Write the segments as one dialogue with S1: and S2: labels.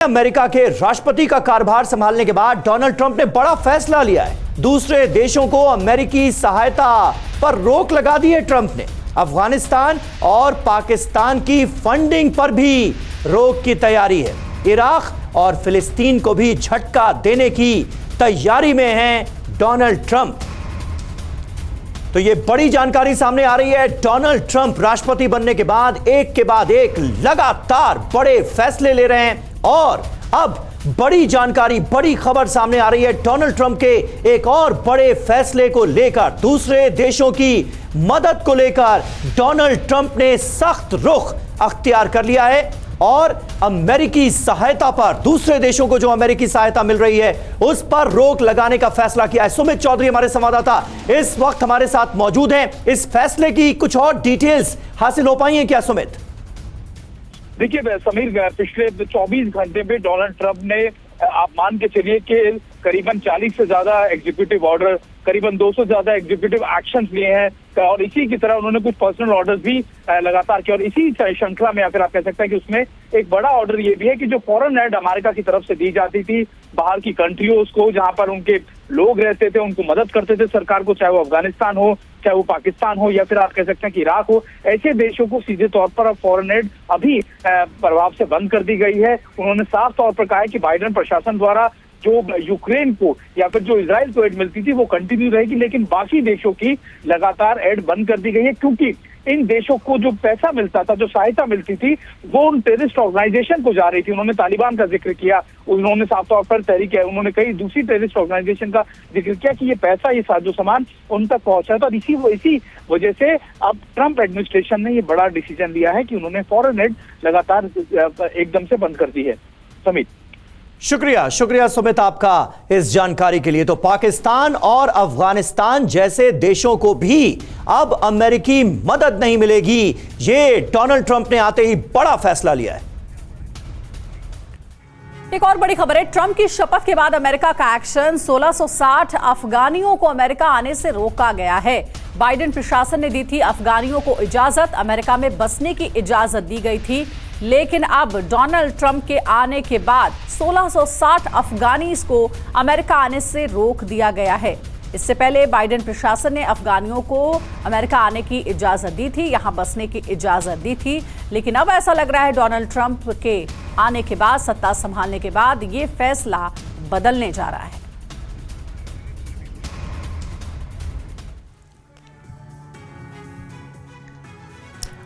S1: America के राष्ट्रपति का कार्यभार संभालने के बाद डोनाल्ड ट्रंप ने बड़ा फैसला लिया है। दूसरे देशों को अमेरिकी सहायता पर रोक लगा दी है। ट्रंप ने अफगानिस्तान और पाकिस्तान की फंडिंग पर भी रोक की तैयारी है। इराक और फिलिस्तीन को भी झटका देने की तैयारी में है डोनाल्ड ट्रंप। तो यह बड़ी जानकारी सामने आ रही है। डोनाल्ड ट्रंप राष्ट्रपति बनने के बाद एक लगातार बड़े फैसले ले रहे हैं और अब बड़ी जानकारी, बड़ी खबर सामने आ रही है। डोनाल्ड ट्रंप के एक और बड़े फैसले को लेकर, दूसरे देशों की मदद को लेकर डोनाल्ड ट्रंप ने सख्त रुख अख्तियार कर लिया है और अमेरिकी सहायता पर, दूसरे देशों को जो अमेरिकी सहायता मिल रही है उस पर रोक लगाने का फैसला किया है। सुमित चौधरी हमारे संवाददाता इस वक्त हमारे साथ मौजूद हैं। इस फैसले की कुछ और डिटेल्स हासिल हो पाई हैं क्या सुमित?
S2: देखिए समीर, पिछले 24 घंटे में डोनाल्ड ट्रंप ने, आप मान के चलिए कि करीबन 40 से ज्यादा एग्जीक्यूटिव ऑर्डर, करीबन 200 ज्यादा एग्जीक्यूटिव एक्शंस लिए हैं और इसी की तरह उन्होंने कुछ पर्सनल ऑर्डर्स भी लगातार किए। और इसी श्रृंखला में आकर आप कह सकते हैं कि उसमें एक बड़ा ऑर्डर ये भी है कि जो फॉरेन एड अमेरिका की तरफ से दी जाती थी बाहर की कंट्रियों को, जहां पर उनके लोग रहते थे, उनको मदद करते थे सरकार को, चाहे वो अफगानिस्तान हो, चाहे वो पाकिस्तान हो, या फिर आप कह सकते हैं कि इराक हो, ऐसे देशों को सीधे तौर पर अब फॉरेन एड अभी प्रभाव से बंद कर दी गई है। उन्होंने साफ तौर पर कहा है कि बाइडेन प्रशासन द्वारा जो यूक्रेन को या फिर जो इजराइल को एड मिलती थी वो कंटिन्यू रहेगी, लेकिन बाकी देशों की लगातार एड बंद कर दी गई है, क्योंकि इन देशों को जो पैसा मिलता था, जो सहायता मिलती थी, वो उन टेररिस्ट ऑर्गेनाइजेशन को जा रही थी। उन्होंने तालिबान का जिक्र किया, उन्होंने साफ तौर पर तहरीक है, उन्होंने कई दूसरी टेररिस्ट ऑर्गेनाइजेशन का जिक्र किया कि ये पैसा, ये साजो सामान उन तक पहुंचा था। और इसी वजह से अब ट्रंप एडमिनिस्ट्रेशन ने ये बड़ा डिसीजन लिया है कि उन्होंने फॉरेन एड लगातार एकदम से बंद कर दी है। समीर,
S1: शुक्रिया सुमित आपका इस जानकारी के लिए। तो पाकिस्तान और अफगानिस्तान जैसे देशों को भी अब अमेरिकी मदद नहीं मिलेगी, ये डोनाल्ड ट्रंप ने आते ही बड़ा फैसला लिया है।
S3: एक और बड़ी खबर है, ट्रंप की शपथ के बाद अमेरिका का एक्शन, 1660 अफगानियों को अमेरिका आने से रोका गया है। बाइडेन प्रशासन ने दी थी अफगानियों को इजाजत, अमेरिका में बसने की इजाजत दी गई थी, लेकिन अब डोनाल्ड ट्रंप के आने के बाद 1660 अफगानीज को अमेरिका आने से रोक दिया गया है। इससे पहले बाइडेन प्रशासन ने अफगानियों को अमेरिका आने की इजाजत दी थी, यहां बसने की इजाजत दी थी, लेकिन अब ऐसा लग रहा है डोनाल्ड ट्रंप के आने के बाद, सत्ता संभालने के बाद, ये फैसला बदलने जा रहा है।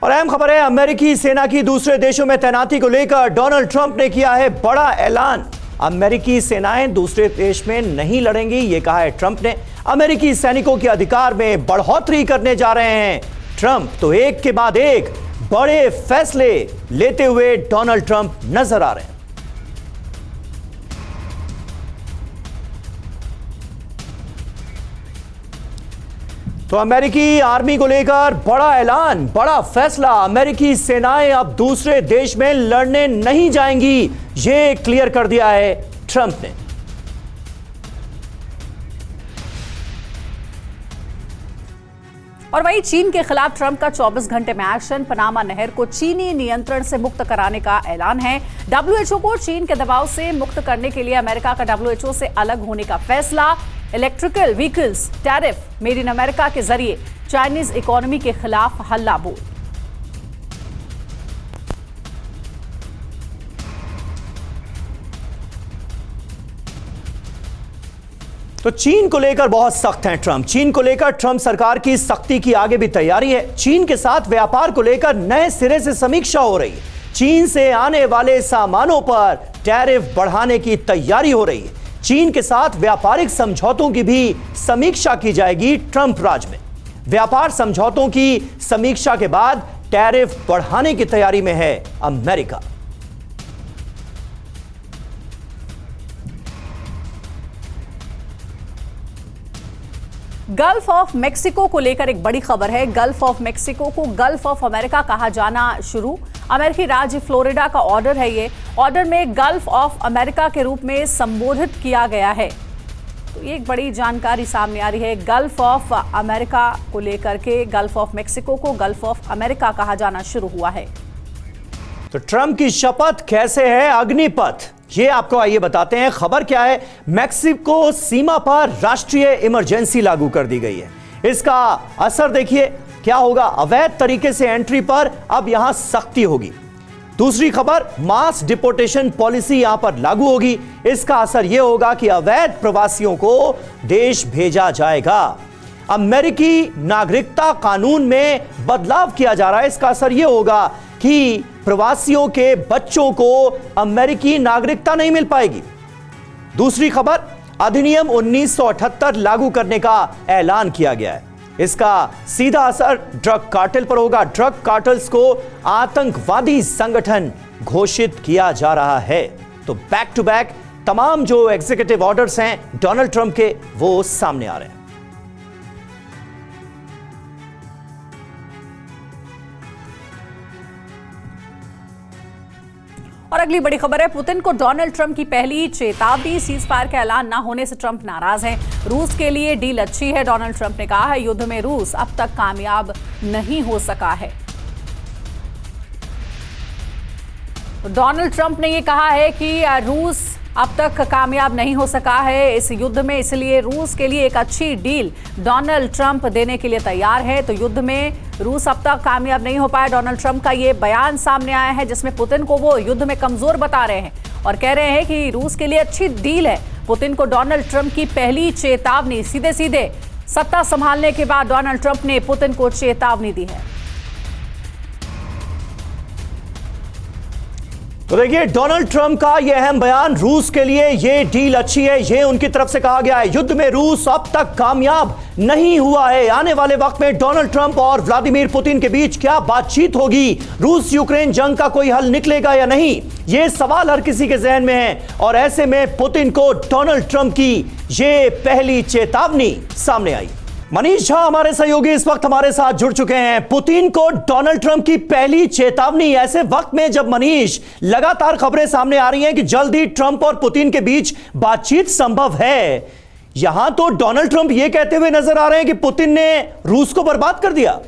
S1: और अहम खबर है, अमेरिकी सेना की दूसरे देशों में तैनाती को लेकर डोनाल्ड ट्रंप ने किया है बड़ा ऐलान। अमेरिकी सेनाएं दूसरे देश में नहीं लड़ेंगी, यह कहा है ट्रंप ने। अमेरिकी सैनिकों के अधिकार में बढ़ोतरी करने जा रहे हैं ट्रंप। तो एक के बाद एक बड़े फैसले लेते हुए डोनाल्ड ट्रंप नजर आ रहे हैं। तो अमेरिकी आर्मी को लेकर बड़ा ऐलान, बड़ा फैसला। अमेरिकी सेनाएं अब दूसरे देश में लड़ने नहीं जाएंगी, ये क्लियर कर दिया है ट्रंप ने।
S3: और वहीं चीन के खिलाफ ट्रंप का 24 घंटे में एक्शन, पनामा नहर को चीनी नियंत्रण से मुक्त कराने का ऐलान है। डब्ल्यूएचओ को चीन के दबाव से मुक्त करने के लिए अमेरिका का डब्ल्यूएचओ से अलग होने का फैसला। Electrical vehicles tariff made in America के जरिए चाइनीज इकोनॉमी के खिलाफ हल्ला बोल।
S1: तो चीन को लेकर बहुत सख्त हैं ट्रंप। चीन को लेकर ट्रंप सरकार की सख्ती की आगे भी तैयारी है। चीन के साथ व्यापार को लेकर नए सिरे से समीक्षा हो रही है। चीन से आने वाले सामानों पर टैरिफ बढ़ाने की तैयारी हो रही है। चीन के साथ व्यापारिक समझौतों की भी समीक्षा की जाएगी ट्रंप राज में। व्यापार समझौतों की समीक्षा के बाद टैरिफ बढ़ाने की तैयारी में है अमेरिका।
S3: गल्फ ऑफ मेक्सिको को लेकर एक बड़ी खबर है। गल्फ ऑफ मेक्सिको को गल्फ ऑफ अमेरिका कहा जाना शुरू। अमेरिकी राज्य फ्लोरिडा का ऑर्डर है ये। ऑर्डर में गल्फ ऑफ अमेरिका के रूप में संबोधित किया गया है। तो ये एक बड़ी जानकारी सामने आ रही है। गल्फ ऑफ अमेरिका को लेकर के गल्फ ऑफ मेक्सिको को गल्फ ऑफ अमेरिका कहा जाना शुरू हुआ है।
S1: तो ट्रंप की शपथ कैसे है अग्निपथ? ये आपको आइए बताते हैं। खबर क्या है? मैक्सिको सीमा पर राष्ट्रीय इमरजेंसी लागू कर दी गई है। इसका असर देखिए क्या होगा। अवैध तरीके से एंट्री पर अब यहां सख्ती होगी। दूसरी खबर, मास डिपोर्टेशन पॉलिसी यहां पर लागू होगी। इसका असर यह होगा कि अवैध प्रवासियों को देश भेजा जाएगा। अमेरिकी नागरिकता कानून में बदलाव किया जा रहा है। इसका असर यह होगा कि प्रवासियों के बच्चों को अमेरिकी नागरिकता नहीं मिल पाएगी। दूसरी खबर, अधिनियम 1978 लागू करने का ऐलान किया गया है। इसका सीधा असर ड्रग कार्टेल पर होगा। ड्रग कार्टेल्स को आतंकवादी संगठन घोषित किया जा रहा है। तो बैक टू बैक तमाम जो एग्जीक्यूटिव ऑर्डर्स हैं डोनाल्ड ट्रंप के, वो सामने आ रहे हैं।
S3: और अगली बड़ी खबर है, पुतिन को डोनाल्ड ट्रंप की पहली चेतावनी। सीज फायर का ऐलान ना होने से ट्रंप नाराज हैं। रूस के लिए डील अच्छी है, डोनाल्ड ट्रंप ने कहा है। युद्ध में रूस अब तक कामयाब नहीं हो सका है। डोनाल्ड ट्रंप ने यह कहा है कि रूस अब तक कामयाब नहीं हो सका है इस युद्ध में, इसलिए रूस के लिए एक अच्छी डील डोनाल्ड ट्रंप देने के लिए तैयार है। तो युद्ध में रूस अब तक कामयाब नहीं हो पाया। डोनाल्ड ट्रंप का ये बयान सामने आया है जिसमें पुतिन को वो युद्ध में कमजोर बता रहे हैं और कह रहे हैं कि रूस के लिए अच्छी डील है। पुतिन को डोनाल्ड ट्रंप की पहली चेतावनी। सीधे सीधे सत्ता संभालने के बाद डोनाल्ड ट्रंप ने पुतिन को चेतावनी दी है।
S1: तो देखिए डोनाल्ड ट्रंप का यह अहम बयान, रूस के लिए यह डील अच्छी है, यह उनकी तरफ से कहा गया है। युद्ध में रूस अब तक कामयाब नहीं हुआ है। आने वाले वक्त में डोनाल्ड ट्रंप और व्लादिमीर पुतिन के बीच क्या बातचीत होगी? रूस यूक्रेन जंग का कोई हल निकलेगा या नहीं? यह सवाल हर किसी के जहन में है। और ऐसे में पुतिन को डोनाल्ड ट्रंप की यह पहली चेतावनी सामने आई। मनीष झा हमारे सहयोगी इस वक्त हमारे साथ जुड़ चुके हैं। पुतिन को डोनाल्ड ट्रंप की पहली चेतावनी, ऐसे वक्त में जब मनीष लगातार खबरें सामने आ रही हैं कि जल्दी ट्रंप और पुतिन के बीच बातचीत संभव है, यहां तो डोनाल्ड ट्रंप यह कहते हुए नजर आ रहे हैं कि पुतिन ने रूस को बर्बाद कर दिया।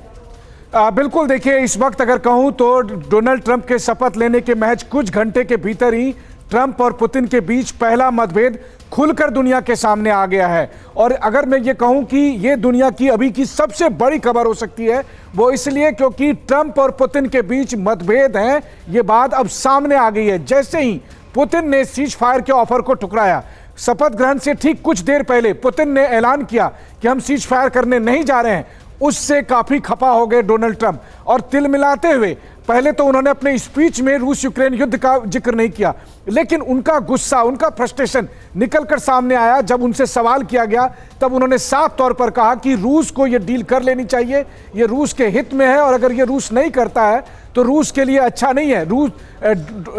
S4: बिल्कुल, देखिए इस वक्त अगर कहूं तो डोनाल्ड ट्रंप के शपथ लेने के महज कुछ घंटे के भीतर ही ट्रंप और पुतिन के बीच पहला मतभेद खुलकर दुनिया के सामने आ गया है। और अगर मैं ये कहूं कि ये दुनिया की अभी की सबसे बड़ी खबर हो सकती है, वो इसलिए क्योंकि ट्रंप और पुतिन के बीच मतभेद हैं, ये बात अब सामने आ गई है। जैसे ही पुतिन ने सीज फायर के ऑफर को ठुकराया, शपथ ग्रहण से ठीक कुछ देर पहले पुतिन ने ऐलान किया कि हम सीज फायर करने नहीं जा रहे हैं, उससे काफी खफा हो गए डोनाल्ड ट्रंप और तिल मिलाते हुए पहले तो उन्होंने अपने स्पीच में रूस यूक्रेन युद्ध का जिक्र नहीं किया, लेकिन उनका गुस्सा, उनका फ्रस्ट्रेशन निकलकर सामने आया जब उनसे सवाल किया गया। तब उन्होंने साफ तौर पर कहा कि रूस को यह डील कर लेनी चाहिए, यह रूस के हित में है और अगर यह रूस नहीं करता है तो रूस के लिए अच्छा नहीं है।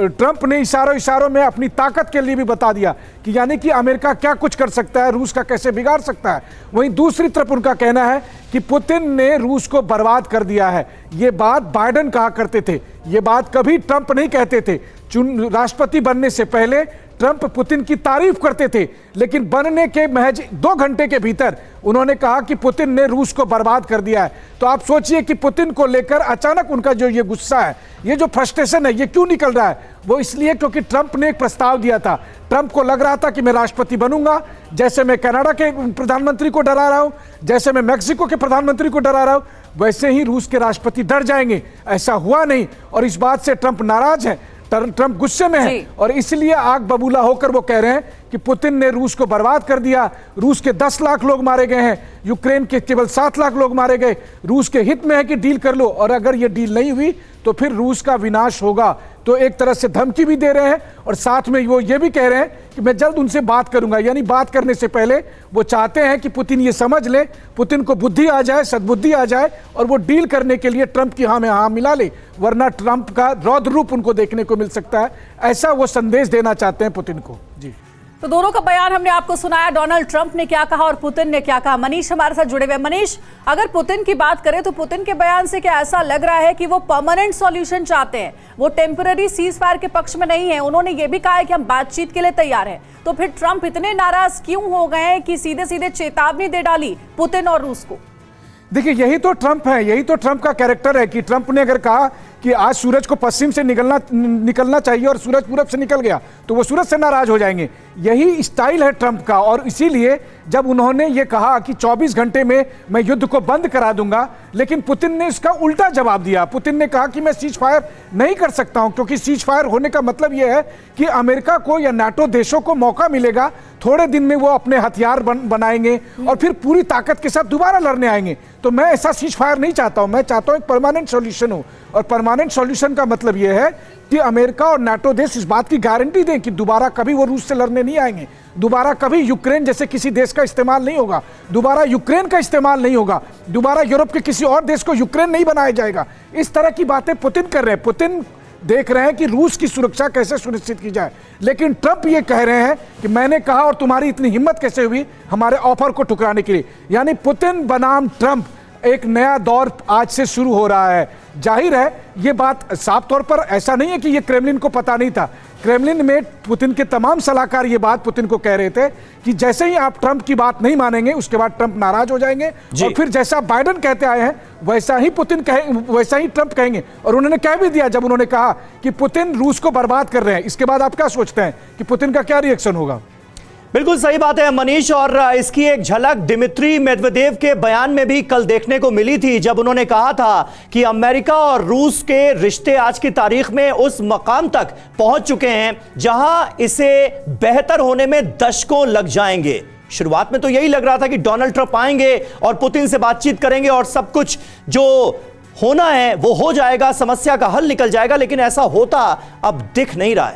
S4: ट्रंप ने इशारों में अपनी ताकत के लिए भी बता दिया कि यानी कि अमेरिका क्या कुछ कर सकता है, रूस का कैसे बिगाड़ सकता है। वहीं दूसरी तरफ उनका कहना है कि पुतिन ने रूस को बर्बाद कर दिया है। ये बात बाइडेन कहा करते थे, ये बात कभी ट्रंप नहीं कहते थे। राष्ट्रपति बनने से पहले ट्रंप पुतिन की तारीफ करते थे, लेकिन बनने के महज 2 घंटे के भीतर उन्होंने कहा कि पुतिन ने रूस को बर्बाद कर दिया है। तो आप सोचिए कि पुतिन को लेकर अचानक उनका जो ये गुस्सा है, ये जो फ्रस्ट्रेशन है, ये क्यों निकल रहा है? वो इसलिए क्योंकि ट्रंप ने एक प्रस्ताव दिया था। ट्रंप को लग रहा था कि मैं राष्ट्रपति बनूंगा, जैसे मैं कनाडा के प्रधानमंत्री को डरा रहा हूं, जैसे मैं मैक्सिको के प्रधानमंत्री को डरा रहा हूं, वैसे ही रूस के राष्ट्रपति डर जाएंगे। ऐसा हुआ नहीं और इस बात से ट्रंप नाराज है, ट्रंप गुस्से में है और इसलिए आग बबूला होकर वो कह रहे हैं कि पुतिन ने रूस को बर्बाद कर दिया। रूस के 10 लाख लोग मारे गए हैं, यूक्रेन के केवल 7 लाख लोग मारे गए। रूस के हित में है कि डील कर लो और अगर ये डील नहीं हुई तो फिर रूस का विनाश होगा। तो एक तरह से धमकी भी दे रहे हैं और साथ में वो ये भी कह रहे हैं कि मैं जल्द उनसे बात करूंगा। यानी बात करने से पहले वो चाहते हैं कि पुतिन ये समझ ले, पुतिन को बुद्धि आ जाए, सद्बुद्धि आ जाए और वो डील करने के लिए ट्रंप की हाँ में हाँ मिला ले, वरना ट्रंप का रौद्र रूप उनको देखने को मिल सकता है। ऐसा वो संदेश देना चाहते हैं पुतिन को। जी,
S3: तो दोनों का बयान हमने आपको सुनाया, डोनाल्ड ट्रंप ने क्या कहा और पुतिन ने क्या कहा। मनीष हमारे साथ जुड़े हुए। मनीष, अगर पुतिन की बात करें तो पुतिन के बयान से क्या ऐसा लग रहा है कि वो परमानेंट सॉल्यूशन चाहते हैं, वो टेम्पररी सीज फायर के पक्ष में नहीं है? उन्होंने ये भी कहा है कि हम बातचीत के लिए तैयार हैं। तो फिर ट्रंप इतने नाराज क्यों हो गए हैं कि सीधे सीधे चेतावनी दे डाली पुतिन और रूस को?
S4: देखिए यही तो ट्रंप है, यही तो ट्रंप का कैरेक्टर है कि ट्रंप ने अगर कहा कि आज सूरज को पश्चिम से निकलना चाहिए और सूरज पूरब से निकल गया तो वो सूरज से नाराज हो जाएंगे। यही स्टाइल है ट्रंप का। और इसीलिए जब उन्होंने ये कहा कि 24 घंटे में मैं युद्ध को बंद करा दूंगा, लेकिन पुतिन ने इसका उल्टा जवाब दिया। पुतिन ने कहा कि मैं सीज फायर नहीं कर सकता हूं, क्योंकि सीज फायर होने का मतलब यह है कि अमेरिका को या नाटो देशों को मौका मिलेगा, थोड़े दिन में वो अपने हथियार बनाएंगे और फिर पूरी ताकत के साथ दोबारा लड़ने आएंगे। तो मैं ऐसा सीज फायर नहीं चाहता हूं, मैं चाहता हूं एक परमानेंट सॉल्यूशन हो। और परमानेंट सॉल्यूशन का मतलब यह है कि अमेरिका और नाटो देश इस बात की गारंटी दें कि दोबारा कभी वो रूस से लड़ने नहीं आएंगे, दोबारा कभी यूक्रेन जैसे किसी देश का इस्तेमाल नहीं होगा, दोबारा यूक्रेन का इस्तेमाल नहीं होगा, दोबारा यूरोप के किसी और देश को यूक्रेन नहीं बनाया जाएगा। इस तरह की बातें पुतिन कर रहे हैं। पुतिन देख रहे हैं कि रूस की सुरक्षा कैसे सुनिश्चित की जाए, लेकिन ट्रंप ये कह रहे हैं कि मैंने कहा और तुम्हारी इतनी हिम्मत कैसे हुई हमारे ऑफर को ठुकराने के लिए। यानी पुतिन बनाम ट्रंप एक नया दौर आज से शुरू हो रहा है। जाहिर है ये बात साफ तौर पर ऐसा नहीं है कि ये क्रेमलिन को पता नहीं था। क्रेमलिन में पुतिन के तमाम सलाहकार ये बात पुतिन को कह रहे थे कि जैसे ही आप ट्रंप की बात नहीं मानेंगे उसके बाद ट्रंप नाराज हो जाएंगे और फिर जैसा बाइडेन कहते आए हैं वैसा ही वैसा ही ट्रंप कहेंगे। और उन्होंने कह भी दिया जब उन्होंने कहा कि पुतिन रूस को बर्बाद कर रहे हैं। इसके बाद आप क्या सोचते हैं कि पुतिन का क्या रिएक्शन होगा?
S1: बिल्कुल सही बात है मनीष, और इसकी एक झलक दिमित्री मेदवेदेव के बयान में भी कल देखने को मिली थी, जब उन्होंने कहा था कि अमेरिका और रूस के रिश्ते आज की तारीख में उस मकाम तक पहुंच चुके हैं जहां इसे बेहतर होने में दशकों लग जाएंगे। शुरुआत में तो यही लग रहा था कि डोनाल्ड ट्रंप आएंगे और पुतिन से बातचीत करेंगे और सब कुछ जो होना है वो हो जाएगा, समस्या का हल निकल जाएगा, लेकिन ऐसा होता अब दिख नहीं रहा है।